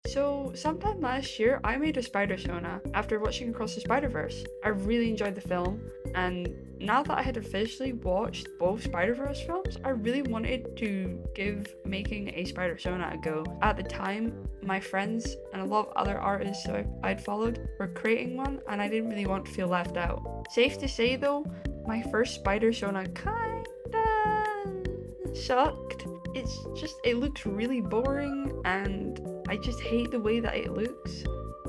So, sometime last year, I made a spider-sona after watching Across the Spider-Verse. I really enjoyed the film, and now that I had officially watched both Spider-Verse films, I really wanted to give making a spider-sona a go. At the time, my friends and a lot of other artists I'd followed were creating one, and I didn't really want to feel left out. Safe to say though, my first spider-sona kinda sucked. It looks really boring, and I just hate the way that it looks.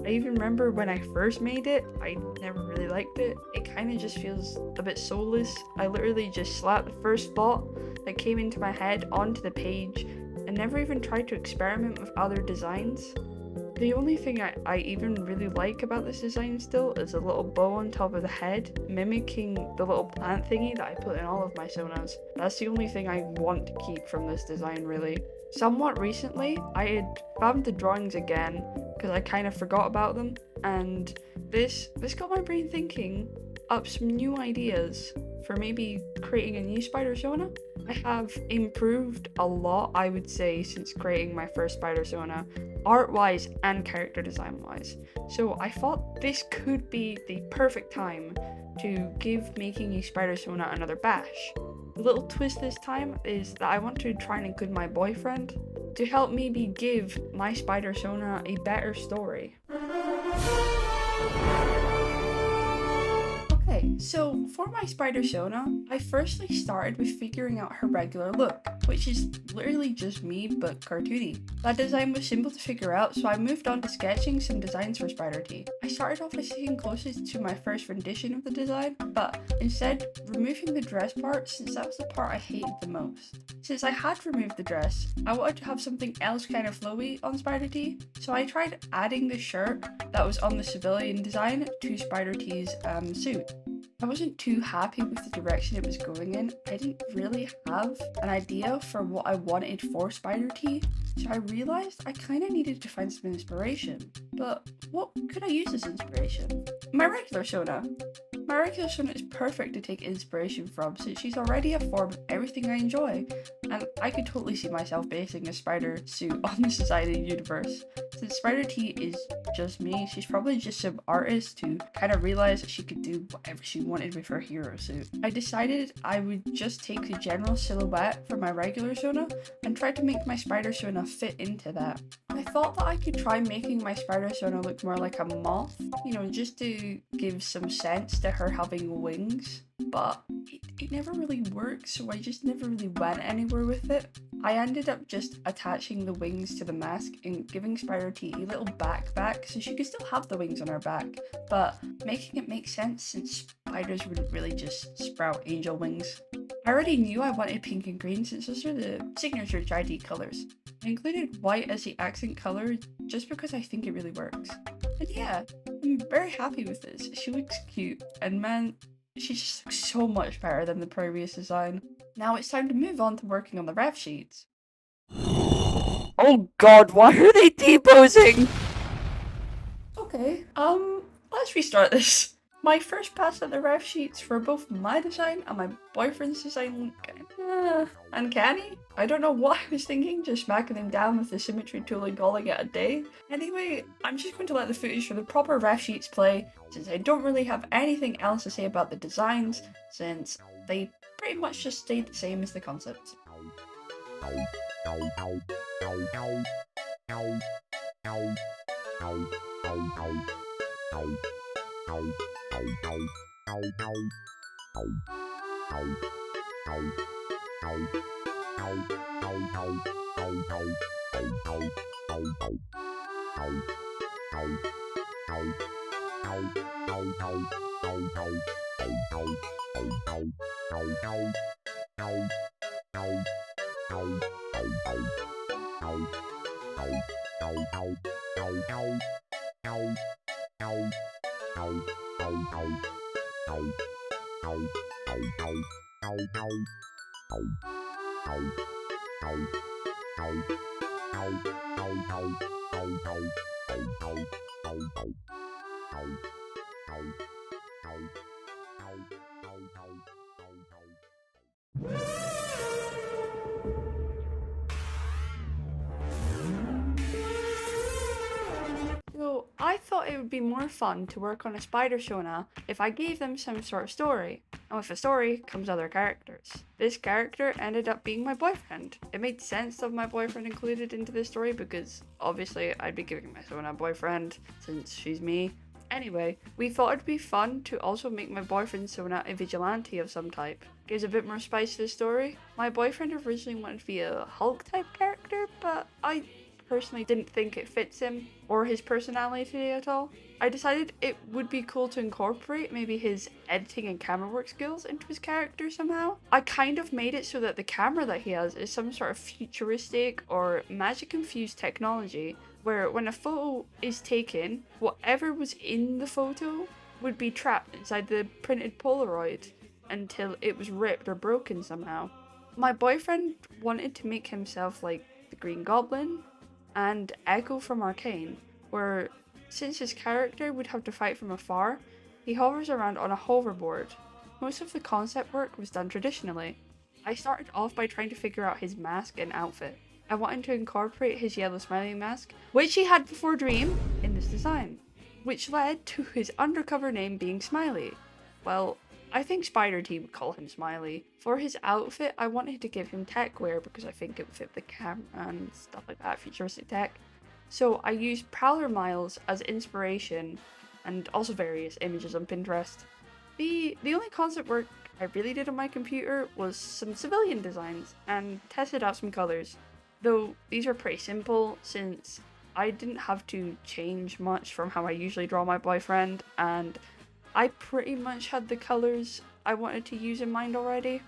I even remember when I first made it, I never really liked it. It kind of just feels a bit soulless. I literally just slapped the first thought that came into my head onto the page and never even tried to experiment with other designs. The only thing I even really like about this design still is a little bow on top of the head, mimicking the little plant thingy that I put in all of my sonas. That's the only thing I want to keep from this design, really. Somewhat recently, I had found the drawings again because I kind of forgot about them, and this got my brain thinking up some new ideas for maybe creating a new spider-sona. I have improved a lot, I would say, since creating my first spider-sona, art-wise and character design-wise. So I thought this could be the perfect time to give making a spider-sona another bash. The little twist this time is that I want to try and include my boyfriend to help maybe give my spider-sona a better story. Okay, so for my spider-sona, I firstly started with figuring out her regular look, which is literally just me but cartoony. That design was simple to figure out, so I moved on to sketching some designs for Spider T. I started off by sticking closest to my first rendition of the design, but instead removing the dress part since that was the part I hated the most. Since I had removed the dress, I wanted to have something else kind of flowy on Spider T, so I tried adding the shirt that was on the civilian design to Spider T's suit. I wasn't too happy with the direction it was going in. I didn't really have an idea for what I wanted for Spider T, so I realized I kind of needed to find some inspiration. But what could I use as inspiration? My regular Sona. My regular Sona is perfect to take inspiration from since she's already a form of everything I enjoy, and I could totally see myself basing a spider suit on this decided universe. Since Spider T is just me, she's probably just some artist who kind of realized that she could do whatever she wanted with her hero suit. I decided I would just take the general silhouette from my regular Sona and try to make my spider Sona fit into that. I thought that I could try making my spider Sona look more like a moth, just to give some sense to her having wings, but it never really worked, so I just never really went anywhere with it. I ended up just attaching the wings to the mask and giving Spider T a little backpack so she could still have the wings on her back, but making it make sense since spiders wouldn't really just sprout angel wings. I already knew I wanted pink and green since those are the signature JD colors. I included white as the accent color just because I think it really works. And yeah, I'm very happy with this. She looks cute, and man, she just looks so much better than the previous design. Now it's time to move on to working on the ref sheets. Oh god, why are they deposing? Okay, let's restart this. My first pass at the ref sheets for both my design and my boyfriend's design look kinda uncanny. I don't know what I was thinking, just smacking them down with the symmetry tool and calling it a day. Anyway, I'm just going to let the footage for the proper ref sheets play, since I don't really have anything else to say about the designs, since they pretty much just stayed the same as the concept. it would be more fun to work on a spider-sona if I gave them some sort of story. And with a story comes other characters. This character ended up being my boyfriend. It made sense to have my boyfriend included into this story because obviously I'd be giving my Sona a boyfriend since she's me. Anyway, we thought it'd be fun to also make my boyfriend Sona a vigilante of some type. Gives a bit more spice to the story. My boyfriend originally wanted to be a Hulk type character, but I personally didn't think it fits him or his personality at all. I decided it would be cool to incorporate maybe his editing and camera work skills into his character somehow. I kind of made it so that the camera that he has is some sort of futuristic or magic infused technology where when a photo is taken, whatever was in the photo would be trapped inside the printed Polaroid until it was ripped or broken somehow. My boyfriend wanted to make himself like the Green Goblin and Echo from Arcane, where since his character would have to fight from afar, he hovers around on a hoverboard. Most of the concept work was done traditionally. I started off by trying to figure out his mask and outfit. I wanted to incorporate his yellow smiley mask, which he had before Dream, in this design, which led to his undercover name being Smiley. Well, I think Spider T would call him Smiley. For his outfit, I wanted to give him tech wear because I think it would fit the camera and stuff like that, futuristic tech. So I used Prowler Miles as inspiration and also various images on Pinterest. The only concept work I really did on my computer was some civilian designs and tested out some colours. Though these are pretty simple since I didn't have to change much from how I usually draw my boyfriend, and I pretty much had the colours I wanted to use in mind already.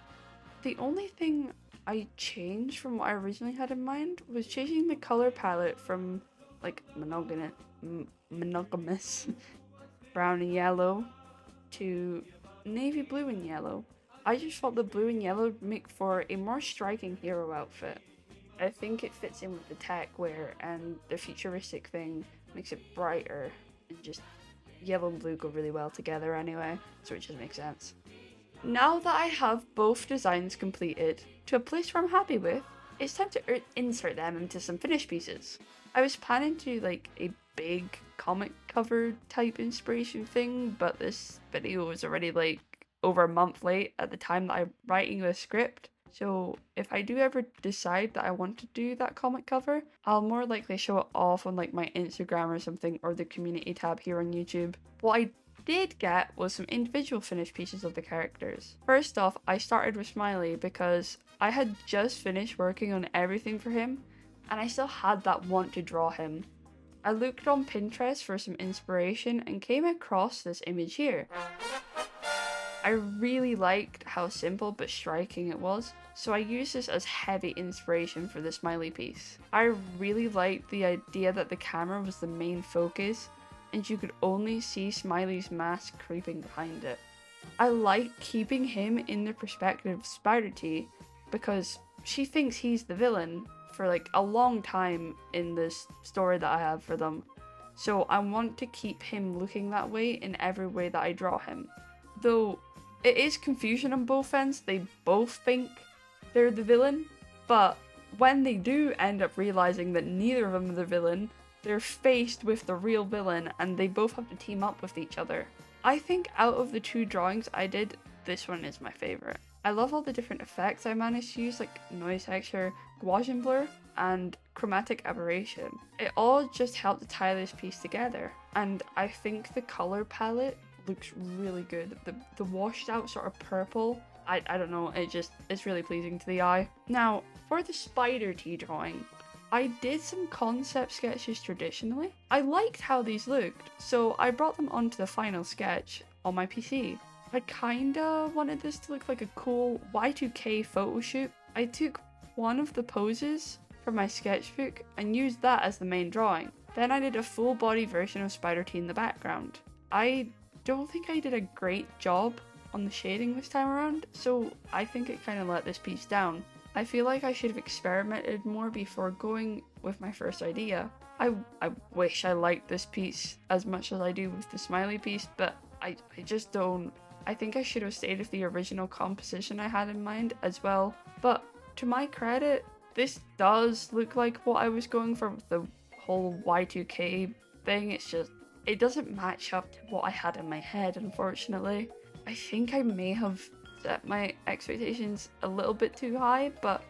The only thing I changed from what I originally had in mind was changing the colour palette from like monogamous brown and yellow to navy blue and yellow. I just thought the blue and yellow would make for a more striking hero outfit. I think it fits in with the tech wear and the futuristic thing makes it brighter, and just yellow and blue go really well together anyway, so it just makes sense. Now that I have both designs completed to a place where I'm happy with, it's time to insert them into some finished pieces. I was planning to do like a big comic cover type inspiration thing, but this video was already like over a month late at the time that I'm writing the script. So if I do ever decide that I want to do that comic cover, I'll more likely show it off on like my Instagram or something, or the community tab here on YouTube. What I did get was some individual finished pieces of the characters. First off, I started with Smiley because I had just finished working on everything for him and I still had that want to draw him. I looked on Pinterest for some inspiration and came across this image here. I really liked how simple but striking it was, so I used this as heavy inspiration for the Smiley piece. I really liked the idea that the camera was the main focus and you could only see Smiley's mask creeping behind it. I like keeping him in the perspective of Spider T because she thinks he's the villain for like a long time in this story that I have for them. So I want to keep him looking that way in every way that I draw him. Though it is confusion on both ends, they both think they're the villain, but when they do end up realizing that neither of them are the villain, they're faced with the real villain and they both have to team up with each other. I think out of the two drawings I did, this one is my favourite. I love all the different effects I managed to use, like noise texture, Gaussian blur, and chromatic aberration. It all just helped to tie this piece together, and I think the colour palette looks really good. The washed out sort of purple, I don't know, it's really pleasing to the eye. Now, for the Spider T drawing, I did some concept sketches traditionally. I liked how these looked, so I brought them onto the final sketch on my PC. I kinda wanted this to look like a cool Y2K photo shoot. I took one of the poses from my sketchbook and used that as the main drawing. Then I did a full body version of Spider T in the background. I don't think I did a great job on the shading this time around, so I think it kind of let this piece down. I feel like I should have experimented more before going with my first idea. I wish I liked this piece as much as I do with the Smiley piece, but I just don't. I think I should have stayed with the original composition I had in mind as well. But to my credit, this does look like what I was going for with the whole Y2K thing. It's just it doesn't match up to what I had in my head, unfortunately. I think I may have set my expectations a little bit too high, but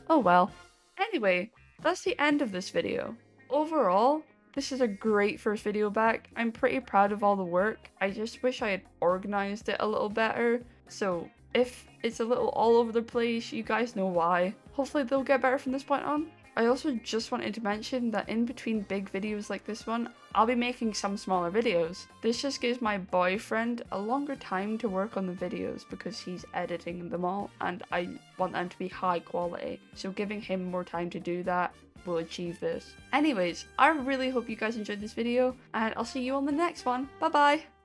oh well. Anyway, that's the end of this video. Overall, this is a great first video back. I'm pretty proud of all the work. I just wish I had organized it a little better. So if it's a little all over the place, you guys know why. Hopefully they'll get better from this point on. I also just wanted to mention that in between big videos like this one, I'll be making some smaller videos. This just gives my boyfriend a longer time to work on the videos because he's editing them all and I want them to be high quality. So giving him more time to do that will achieve this. Anyways, I really hope you guys enjoyed this video and I'll see you on the next one. Bye bye!